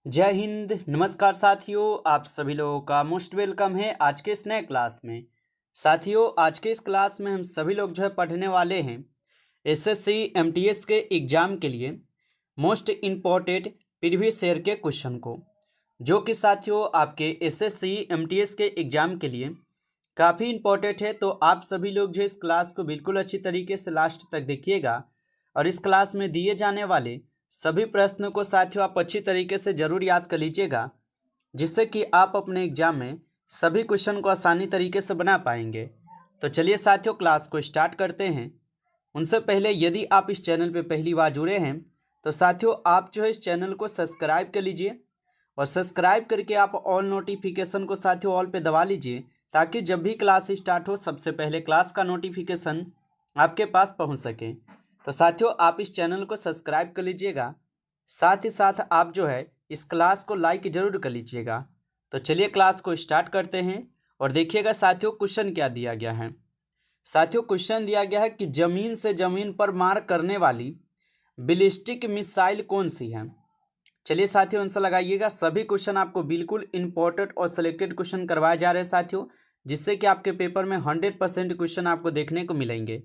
जय हिंद। नमस्कार साथियों, आप सभी लोगों का मोस्ट वेलकम है आज के इस नए क्लास में। साथियों, आज के इस क्लास में हम सभी लोग पढ़ने वाले हैं एसएससी एमटीएस के एग्ज़ाम के लिए मोस्ट इम्पॉर्टेंट प्रीवियस ईयर के क्वेश्चन को, जो कि साथियों आपके एसएससी एमटीएस के एग्ज़ाम के लिए काफ़ी इम्पोर्टेंट है। तो आप सभी लोग इस क्लास को बिल्कुल अच्छी तरीके से लास्ट तक देखिएगा और इस क्लास में दिए जाने वाले सभी प्रश्नों को साथियों आप अच्छी तरीके से ज़रूर याद कर लीजिएगा, जिससे कि आप अपने एग्जाम में सभी क्वेश्चन को आसानी तरीके से बना पाएंगे। तो चलिए साथियों, क्लास को स्टार्ट करते हैं। उनसे पहले यदि आप इस चैनल पर पहली बार जुड़े हैं तो साथियों आप इस चैनल को सब्सक्राइब कर लीजिए और सब्सक्राइब करके आप ऑल नोटिफिकेशन को साथियों ऑल पे दबा लीजिए, ताकि जब भी क्लास स्टार्ट हो सबसे पहले क्लास का नोटिफिकेशन आपके पास पहुंच सके। तो साथियों आप इस चैनल को सब्सक्राइब कर लीजिएगा, साथ ही साथ आप इस क्लास को लाइक जरूर कर लीजिएगा। तो चलिए क्लास को स्टार्ट करते हैं और देखिएगा साथियों क्वेश्चन क्या दिया गया है। साथियों क्वेश्चन दिया गया है कि जमीन से जमीन पर मार करने वाली बैलिस्टिक मिसाइल कौन सी है। चलिए साथियों आंसर लगाइएगा। सभी क्वेश्चन आपको बिल्कुल इंपॉर्टेंट और सिलेक्टेड क्वेश्चन करवाए जा रहे हैं साथियों, जिससे कि आपके पेपर में 100% क्वेश्चन आपको देखने को मिलेंगे।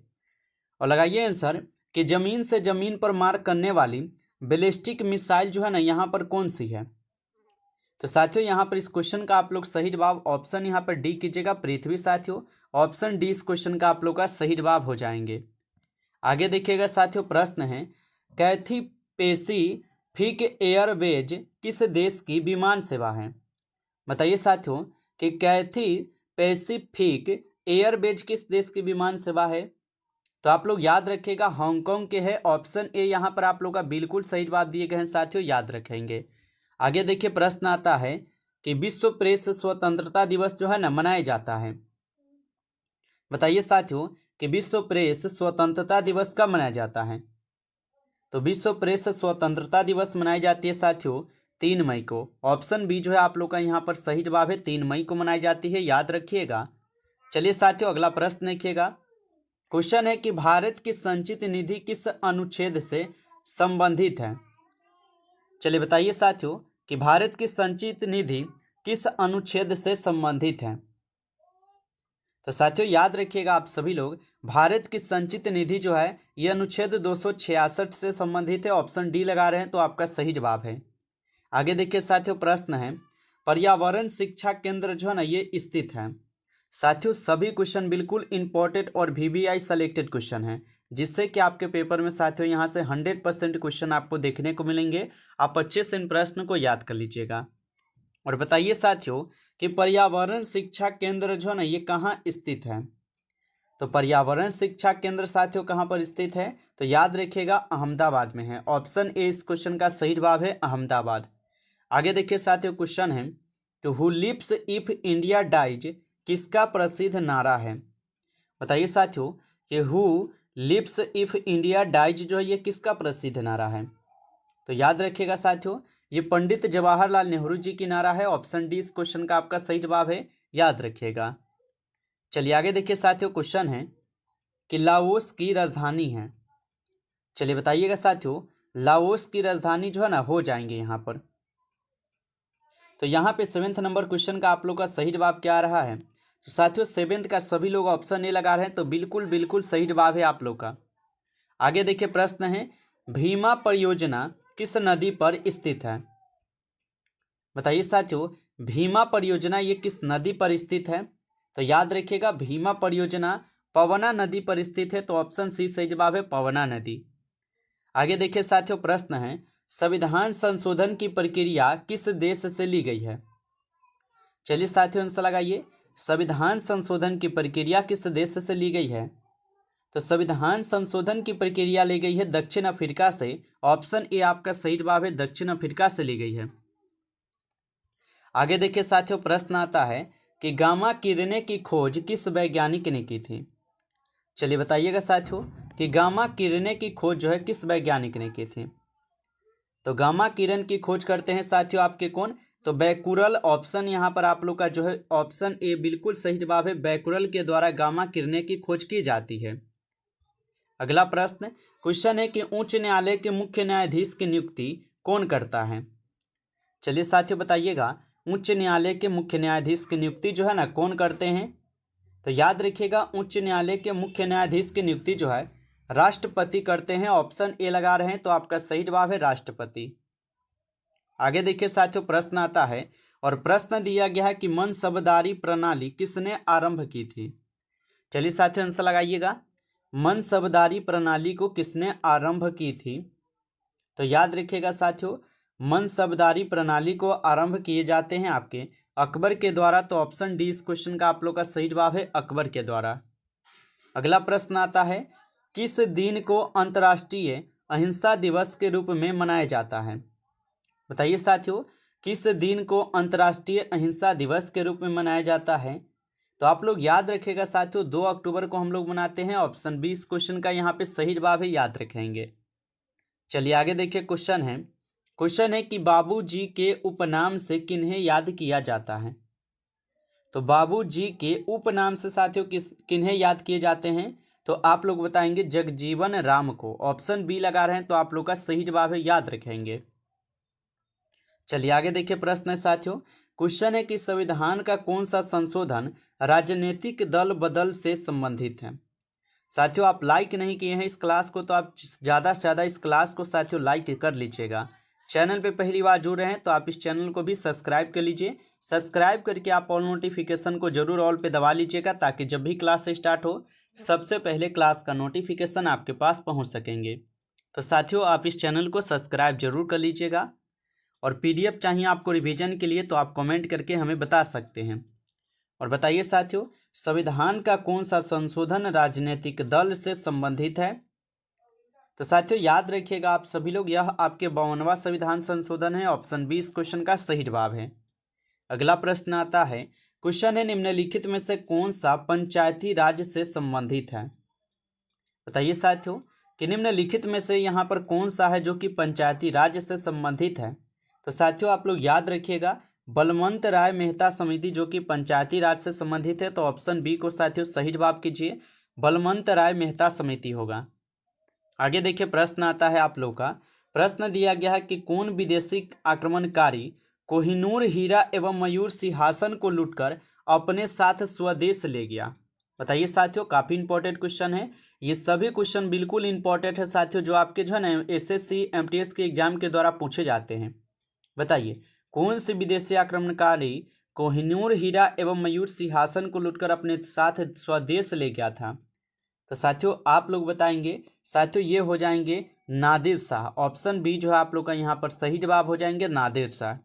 और लगाइए आंसर कि जमीन से जमीन पर मार करने वाली बैलिस्टिक मिसाइल यहाँ पर कौन सी है। तो साथियों यहाँ पर इस क्वेश्चन का आप लोग सही जवाब ऑप्शन यहाँ पर डी कीजिएगा, पृथ्वी। साथियों ऑप्शन डी इस क्वेश्चन का आप लोग का सही जवाब हो जाएंगे। आगे देखिएगा साथियों, प्रश्न है कैथी पैसिफिक एयरवेज किस देश की विमान सेवा है। बताइए साथियों कि कैथी पैसिफिक एयरवेज किस देश की विमान सेवा है। तो आप लोग याद रखिएगा हांगकांग के है। ऑप्शन ए यहाँ पर आप लोग का बिल्कुल सही जवाब दिए गए हैं साथियों, याद रखेंगे। आगे देखिए प्रश्न आता है कि विश्व प्रेस स्वतंत्रता दिवस मनाया जाता है। बताइए साथियों कि विश्व प्रेस स्वतंत्रता दिवस कब मनाया जाता है। तो विश्व प्रेस स्वतंत्रता दिवस मनाई जाती है साथियों 3 मई को। ऑप्शन बी आप लोग का यहाँ पर सही जवाब है, 3 मई को मनाई जाती है, याद रखिएगा। चलिए साथियों अगला प्रश्न देखिएगा। क्वेश्चन है कि भारत की संचित निधि किस अनुच्छेद से संबंधित है। चलिए बताइए साथियों कि भारत की संचित निधि किस अनुच्छेद से संबंधित है। तो साथियों याद रखिएगा आप सभी लोग, भारत की संचित निधि यह अनुच्छेद 266 से संबंधित है। ऑप्शन डी लगा रहे हैं तो आपका सही जवाब है। आगे देखिए साथियों, प्रश्न है पर्यावरण शिक्षा केंद्र ये स्थित है। साथियों सभी क्वेश्चन बिल्कुल इंपॉर्टेंट और वीवीआई सेलेक्टेड क्वेश्चन है, जिससे कि आपके पेपर में साथियों यहाँ से 100% क्वेश्चन आपको देखने को मिलेंगे। आप अच्छे से इन प्रश्न को याद कर लीजिएगा और बताइए साथियों कि पर्यावरण शिक्षा केंद्र ये कहाँ स्थित है। तो पर्यावरण शिक्षा केंद्र साथियों कहाँ पर स्थित है, तो याद रखिएगा अहमदाबाद में है। ऑप्शन ए इस क्वेश्चन का सही जवाब है, अहमदाबाद। आगे देखिए साथियों, क्वेश्चन है तो who lives if India dies किसका प्रसिद्ध नारा है। बताइए साथियों कि who lives if India dies ये किसका प्रसिद्ध नारा है। तो याद रखिएगा साथियों ये पंडित जवाहरलाल नेहरू जी की नारा है। ऑप्शन डी इस क्वेश्चन का आपका सही जवाब है, याद रखिएगा। चलिए आगे देखिए साथियों, क्वेश्चन है कि लाओस की राजधानी है। चलिए बताइएगा साथियों लाओस की राजधानी हो जाएंगे यहाँ पर। तो यहाँ पे 7th नंबर क्वेश्चन का आप लोग का सही जवाब क्या आ रहा है। तो साथियों 7th का सभी लोग ऑप्शन ए लगा रहे हैं, तो बिल्कुल बिल्कुल सही जवाब है आप लोग का। आगे देखिए प्रश्न है भीमा परियोजना किस नदी पर स्थित है। बताइए साथियों भीमा परियोजना ये किस नदी पर स्थित है। तो याद रखिएगा भीमा परियोजना पवना नदी पर स्थित है। तो ऑप्शन सी सही जवाब है, पवना नदी। आगे देखिए साथियों, प्रश्न है संविधान संशोधन की प्रक्रिया किस देश से ली गई है। चलिए साथियों आंसर लगाइए, संविधान संशोधन की प्रक्रिया किस देश से ली गई है। तो संविधान संशोधन की प्रक्रिया ली गई है दक्षिण अफ्रीका से। ऑप्शन ए आपका सही जवाब है, दक्षिण अफ्रीका से ली गई है। आगे देखिए साथियों, प्रश्न आता है कि गामा किरणें की खोज किस वैज्ञानिक ने की थी। चलिए बताइएगा साथियों कि गामा किरणें की खोज किस वैज्ञानिक ने की थी। तो गामा किरण की खोज करते हैं साथियों आपके कौन, तो बैकुरल। ऑप्शन यहाँ पर आप लोग का ऑप्शन ए बिल्कुल सही जवाब है, बैकुरल के द्वारा गामा किरणें की खोज की जाती है। अगला प्रश्न क्वेश्चन है कि उच्च न्यायालय के मुख्य न्यायाधीश की नियुक्ति कौन करता है। चलिए साथियों बताइएगा, उच्च न्यायालय के मुख्य न्यायाधीश की नियुक्ति जो है ना कौन करते हैं? तो याद रखिएगा, उच्च न्यायालय के मुख्य न्यायाधीश की नियुक्ति जो है राष्ट्रपति करते हैं। ऑप्शन ए लगा रहे हैं, तो आपका सही जवाब है राष्ट्रपति। आगे देखिए साथियों, प्रश्न आता है और प्रश्न दिया गया है कि मनसबदारी प्रणाली किसने आरंभ की थी? चलिए साथियों आंसर लगाइएगा, मनसबदारी प्रणाली को किसने आरंभ की थी? तो याद रखिएगा साथियों, मनसबदारी प्रणाली को आरंभ किए जाते हैं आपके अकबर के द्वारा। तो ऑप्शन डी इस क्वेश्चन का आप लोग का सही जवाब है, अकबर के द्वारा। अगला प्रश्न आता है, किस दिन को अंतर्राष्ट्रीय अहिंसा दिवस के रूप में मनाया जाता है? बताइए साथियों, किस दिन को अंतर्राष्ट्रीय अहिंसा दिवस के रूप में मनाया जाता है? तो आप लोग याद रखिएगा साथियों, 2 अक्टूबर को हम लोग मनाते हैं। ऑप्शन बी इस क्वेश्चन का यहाँ पे सही जवाब है, याद रखेंगे। चलिए आगे देखिए, क्वेश्चन है कि बाबूजी के उपनाम से किन्हें याद किया जाता है? तो बाबूजी के उपनाम से साथियों किन्हें याद किए जाते हैं? तो आप लोग बताएंगे जगजीवन राम को। ऑप्शन बी लगा रहे हैं, तो आप लोग का सही जवाब है, याद रखेंगे। चलिए आगे देखिए, प्रश्न है साथियों, क्वेश्चन है कि संविधान का कौन सा संशोधन राजनीतिक दल बदल से संबंधित है? साथियों आप लाइक नहीं किए हैं इस क्लास को, तो आप ज़्यादा से ज़्यादा इस क्लास को साथियों लाइक कर लीजिएगा। चैनल पे पहली बार जुड़ रहे हैं तो आप इस चैनल को भी सब्सक्राइब कर लीजिए। सब्सक्राइब करके आप ऑल नोटिफिकेशन को जरूर ऑल पे दबा लीजिएगा, ताकि जब भी क्लास स्टार्ट हो सबसे पहले क्लास का नोटिफिकेशन आपके पास पहुंच सकेंगे। तो साथियों आप इस चैनल को सब्सक्राइब जरूर कर लीजिएगा। और पीडीएफ चाहिए आपको रिवीजन के लिए, तो आप कमेंट करके हमें बता सकते हैं। और बताइए साथियों, संविधान का कौन सा संशोधन राजनीतिक दल से संबंधित है? तो साथियों याद रखिएगा आप सभी लोग, यह आपके 52वां संविधान संशोधन है। ऑप्शन बी इस क्वेश्चन का सही जवाब है। अगला प्रश्न आता है, क्वेश्चन है निम्नलिखित में से कौन सा पंचायती राज से संबंधित है? बताइए साथियों कि निम्नलिखित में से यहाँ पर कौन सा है जो कि पंचायती राज से संबंधित है? तो साथियों आप लोग याद रखिएगा, बलवंत राय मेहता समिति जो कि पंचायती राज से संबंधित है। तो ऑप्शन बी को साथियों सही जवाब कीजिए, बलवंत राय मेहता समिति होगा। आगे देखिए, प्रश्न आता है आप लोग का, प्रश्न दिया गया है कि कौन विदेशी आक्रमणकारी कोहिनूर हीरा एवं मयूर सिंहासन को लूटकर अपने साथ स्वदेश ले गया? बताइए साथियों, काफी इंपॉर्टेंट क्वेश्चन है। ये सभी क्वेश्चन बिल्कुल इंपॉर्टेंट है साथियों, जो आपके जो है ना एसएससी एमटीएस के एग्जाम के द्वारा पूछे जाते हैं। बताइए, कौन से विदेशी आक्रमणकारी कोहिनूर हीरा एवं मयूर सिंहासन को लूटकर अपने साथ स्वदेश ले गया था? तो साथियों आप लोग बताएंगे, साथियों ये हो जाएंगे नादिर शाह। ऑप्शन बी जो है आप लोग का यहाँ पर सही जवाब हो जाएंगे, नादिर शाह।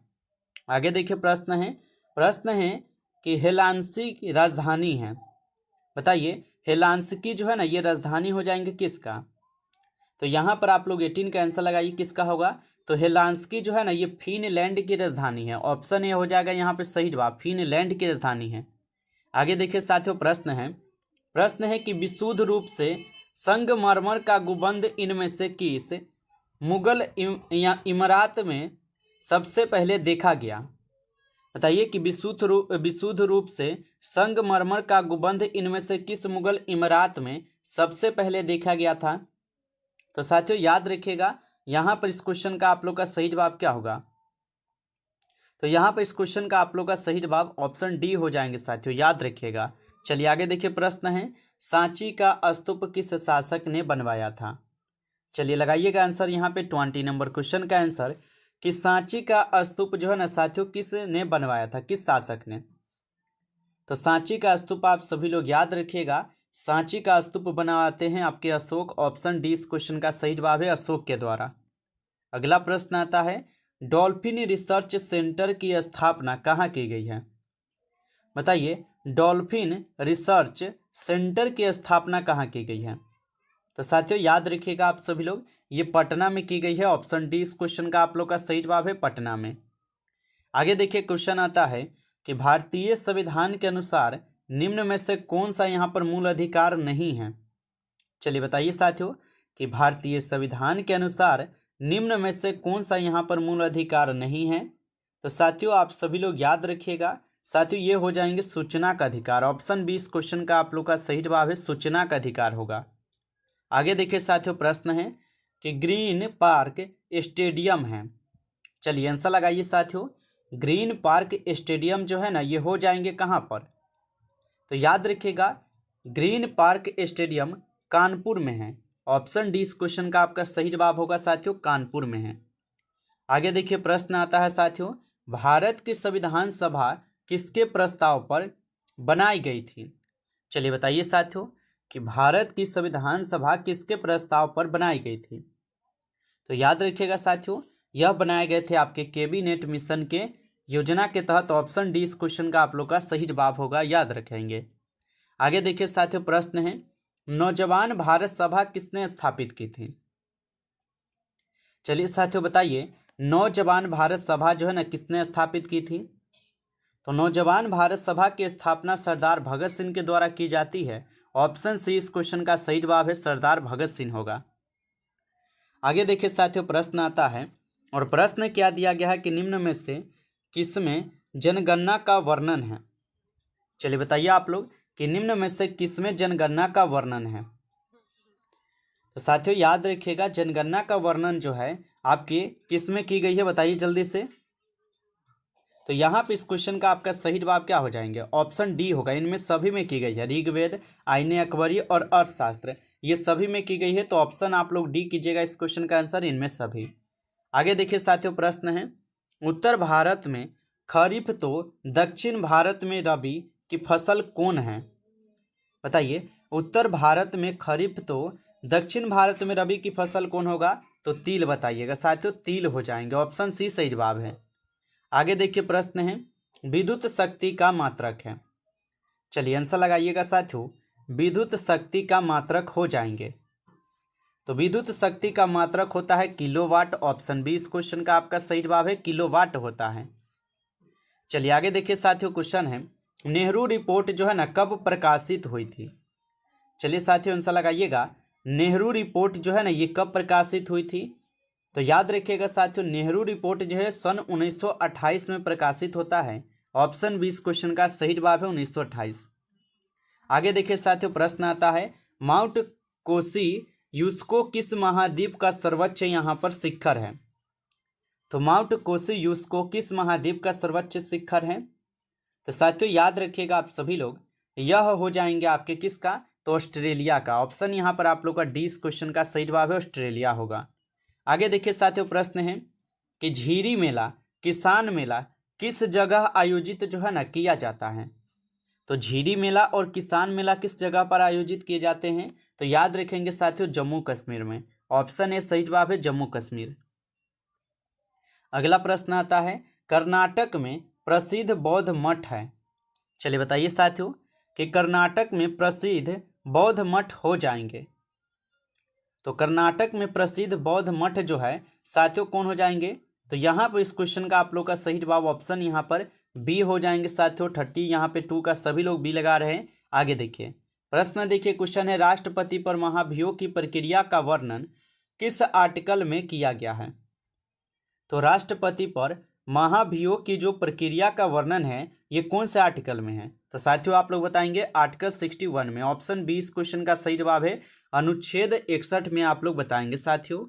आगे देखिए, प्रश्न है कि हेलांसी की राजधानी है। बताइए, हेलांसी जो है ना ये राजधानी हो जाएंगे किसका? तो यहाँ पर आप लोग 18 का आंसर लगाइए, किसका होगा? तो हेलांस्की जो है ना ये फिनलैंड की राजधानी है। ऑप्शन ए हो जाएगा यहाँ पे सही जवाब, फिनलैंड की राजधानी है। आगे देखिए साथियों, प्रश्न है कि विशुद्ध रूप से संगमरमर का गुंबद इनमें से किस मुगल इमारत में सबसे पहले देखा गया? बताइए कि विशुद्ध रूप से संगमरमर का गुंबद इनमें से किस मुगल इमारत में सबसे पहले देखा गया था? तो साथियों याद रखिएगा, यहाँ पर इस क्वेश्चन का आप लोग का सही जवाब क्या होगा? तो यहाँ पर इस क्वेश्चन का आप लोग का सही जवाब ऑप्शन डी हो जाएंगे साथियों, याद रखिएगा। चलिए आगे देखिए, प्रश्न है सांची का स्तूप किस शासक ने बनवाया था? चलिए लगाइएगा आंसर यहाँ पे 20 नंबर क्वेश्चन का आंसर, कि सांची का स्तूप जो है ना साथियों किसने बनवाया था, किस शासक ने? तो सांची का स्तूप आप सभी लोग याद रखिएगा, सांची का स्तूप बनवाते हैं आपके अशोक। ऑप्शन डी इस क्वेश्चन का सही जवाब है, अशोक के द्वारा। अगला प्रश्न आता है, डॉल्फिन रिसर्च सेंटर की स्थापना कहाँ की गई है? बताइए, डॉल्फिन रिसर्च सेंटर की स्थापना कहाँ की गई है? तो साथियों याद रखिएगा आप सभी लोग, ये पटना में की गई है। ऑप्शन डी इस क्वेश्चन का आप लोग का सही जवाब है, पटना में। आगे देखिए, क्वेश्चन आता है कि भारतीय संविधान के अनुसार निम्न में से कौन सा यहाँ पर मूल अधिकार नहीं है? चलिए बताइए साथियों कि भारतीय संविधान के अनुसार निम्न में से कौन सा यहाँ पर मूल अधिकार नहीं है? तो साथियों आप सभी लोग याद रखिएगा, साथियों ये हो जाएंगे सूचना का अधिकार। ऑप्शन बी इस क्वेश्चन का आप लोग का सही जवाब है, सूचना का अधिकार होगा। आगे देखिए साथियों, प्रश्न है कि ग्रीन पार्क स्टेडियम है चलिए आंसर लगाइए साथियों। ग्रीन पार्क स्टेडियम जो है ना ये हो जाएंगे कहाँ पर? तो याद रखिएगा ग्रीन पार्क स्टेडियम कानपुर में है। ऑप्शन डी इस क्वेश्चन का आपका सही जवाब होगा साथियों, कानपुर में है। आगे देखिए प्रश्न आता है साथियों, भारत की संविधान सभा किसके प्रस्ताव पर बनाई गई थी? चलिए बताइए साथियों कि भारत की संविधान सभा किसके प्रस्ताव पर बनाई गई थी? तो याद रखिएगा साथियों यह बनाए गए थे आपके कैबिनेट मिशन के योजना के तहत। ऑप्शन डी इस क्वेश्चन का आप लोग का सही जवाब होगा, याद रखेंगे। आगे देखिए साथियों प्रश्न है, नौजवान भारत सभा किसने स्थापित की थी? चलिए साथियों बताइए नौजवान भारत सभा जो है ना किसने स्थापित की थी? तो नौजवान भारत सभा की स्थापना सरदार भगत सिंह के द्वारा की जाती है। ऑप्शन सी इस क्वेश्चन का सही जवाब है, सरदार भगत सिंह होगा। आगे देखिए साथियों प्रश्न आता है, और प्रश्न क्या दिया गया है कि निम्न में से किसमें जनगणना का वर्णन है? चलिए बताइए आप लोग कि निम्न में से किसमें जनगणना का वर्णन है? तो साथियों याद रखिएगा जनगणना का वर्णन जो है आपकी किसमें की गई है, बताइए जल्दी से। तो यहाँ पे इस क्वेश्चन का आपका सही जवाब क्या हो जाएंगे? ऑप्शन डी होगा, इनमें सभी में की गई है। ऋग्वेद, आईने अकबरी और अर्थशास्त्र ये सभी में की गई है। तो ऑप्शन आप लोग डी कीजिएगा इस क्वेश्चन का आंसर, इनमें सभी। आगे देखिए साथियों प्रश्न है, उत्तर भारत में खरीफ तो दक्षिण भारत में रबी की फसल कौन है? बताइए उत्तर भारत में खरीफ तो दक्षिण भारत में रबी की फसल कौन होगा? तो तिल बताइएगा साथियों, तिल हो जाएंगे। ऑप्शन सी सही जवाब है। आगे देखिए प्रश्न है, विद्युत शक्ति का मात्रक है। चलिए आंसर लगाइएगा साथियों, विद्युत शक्ति का मात्रक हो जाएंगे। तो विद्युत शक्ति का मात्रक होता है किलोवाट। ऑप्शन बी इस क्वेश्चन का आपका सही जवाब है, किलोवाट होता है। चलिए आगे देखिए साथियों क्वेश्चन है, नेहरू रिपोर्ट जो है ना कब प्रकाशित हुई थी? चलिए साथियों आंसर लगाइएगा, नेहरू रिपोर्ट जो है ना ये कब प्रकाशित हुई थी? तो याद रखिएगा साथियों नेहरू रिपोर्ट जो है सन 1928 में प्रकाशित होता है। ऑप्शन बी इस क्वेश्चन का सही जवाब है, 1928। आगे देखिए साथियों प्रश्न आता है, माउंट कोसी यूनेस्को किस महाद्वीप का सर्वोच्च यहाँ पर शिखर है? तो माउंट कोसी यूनेस्को किस महाद्वीप का सर्वोच्च शिखर है? तो साथियों याद रखिएगा आप सभी लोग, यह हो जाएंगे आपके किसका? तो ऑस्ट्रेलिया का। ऑप्शन यहाँ पर आप लोग का डी इस क्वेश्चन का सही जवाब है, ऑस्ट्रेलिया होगा। आगे देखिए साथियों प्रश्न है कि झीरी मेला, किसान मेला किस जगह आयोजित जो है ना किया जाता है? तो झीरी मेला और किसान मेला किस जगह पर आयोजित किए जाते हैं? तो याद रखेंगे साथियों जम्मू कश्मीर में। ऑप्शन ए सही जवाब है, जम्मू कश्मीर। अगला प्रश्न आता है, कर्नाटक में प्रसिद्ध बौद्ध मठ है। चलिए बताइए साथियों कि कर्नाटक में प्रसिद्ध बौद्ध मठ हो जाएंगे। तो कर्नाटक में प्रसिद्ध बौद्ध मठ जो है साथियों कौन हो जाएंगे? तो यहाँ पर इस क्वेश्चन का आप लोग का सही जवाब ऑप्शन यहाँ पर बी हो जाएंगे साथियों। 30 यहाँ पे 2 का सभी लोग बी लगा रहे हैं। आगे देखिए प्रश्न देखिए क्वेश्चन है, राष्ट्रपति पर महाभियोग की प्रक्रिया का वर्णन किस आर्टिकल में किया गया है? तो राष्ट्रपति पर महाभियोग की जो प्रक्रिया का वर्णन है ये कौन से आर्टिकल में है? तो साथियों आप लोग बताएंगे आर्टिकल 61 में। ऑप्शन बी इस क्वेश्चन का सही जवाब है, अनुच्छेद 61 में आप लोग बताएंगे साथियों।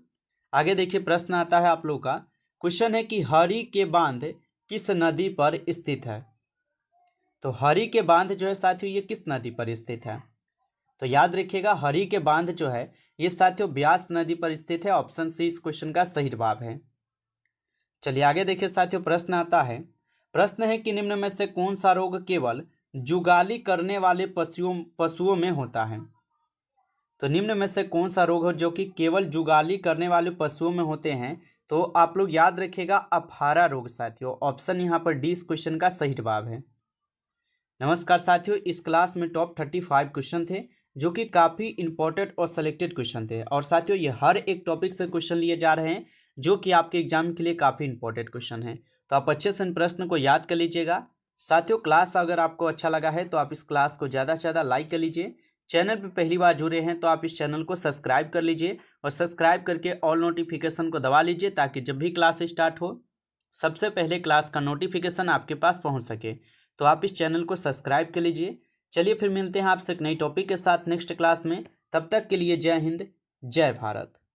आगे देखिए प्रश्न आता है आप लोग का, क्वेश्चन है कि हरि के बांध किस नदी पर स्थित है? तो हरि के बांध जो है साथियों ये किस नदी पर स्थित है? तो याद रखिएगा हरि के बांध जो है ये साथियों ब्यास नदी पर स्थित है। ऑप्शन सी इस क्वेश्चन का सही जवाब है। चलिए आगे देखिए साथियों प्रश्न आता है, प्रश्न है कि निम्न में से कौन सा रोग केवल जुगाली करने वाले पशुओं में होता है? तो निम्न में से कौन सा रोग हो जो कि केवल जुगाली करने वाले पशुओं में होते हैं? तो आप लोग याद रखिएगा अफारा रोग साथियों। ऑप्शन यहाँ पर डी इस क्वेश्चन का सही जवाब है। नमस्कार साथियों, इस क्लास में टॉप 35 क्वेश्चन थे जो कि काफ़ी इंपॉर्टेंट और सेलेक्टेड क्वेश्चन थे। और साथियों ये हर एक टॉपिक से क्वेश्चन लिए जा रहे हैं जो कि आपके एग्जाम के लिए काफ़ी इंपॉर्टेंट क्वेश्चन है। तो आप अच्छे से इन प्रश्न को याद कर लीजिएगा। साथियों क्लास अगर आपको अच्छा लगा है तो आप इस क्लास को ज़्यादा से ज़्यादा लाइक कर लीजिए। चैनल पर पहली बार जुड़े हैं तो आप इस चैनल को सब्सक्राइब कर लीजिए और सब्सक्राइब करके ऑल नोटिफिकेशन को दबा लीजिए ताकि जब भी क्लास स्टार्ट हो सबसे पहले क्लास का नोटिफिकेशन आपके पास पहुंच सके। तो आप इस चैनल को सब्सक्राइब कर लीजिए। चलिए फिर मिलते हैं आपसे एक नई टॉपिक के साथ नेक्स्ट क्लास में। तब तक के लिए जय हिंद, जय भारत।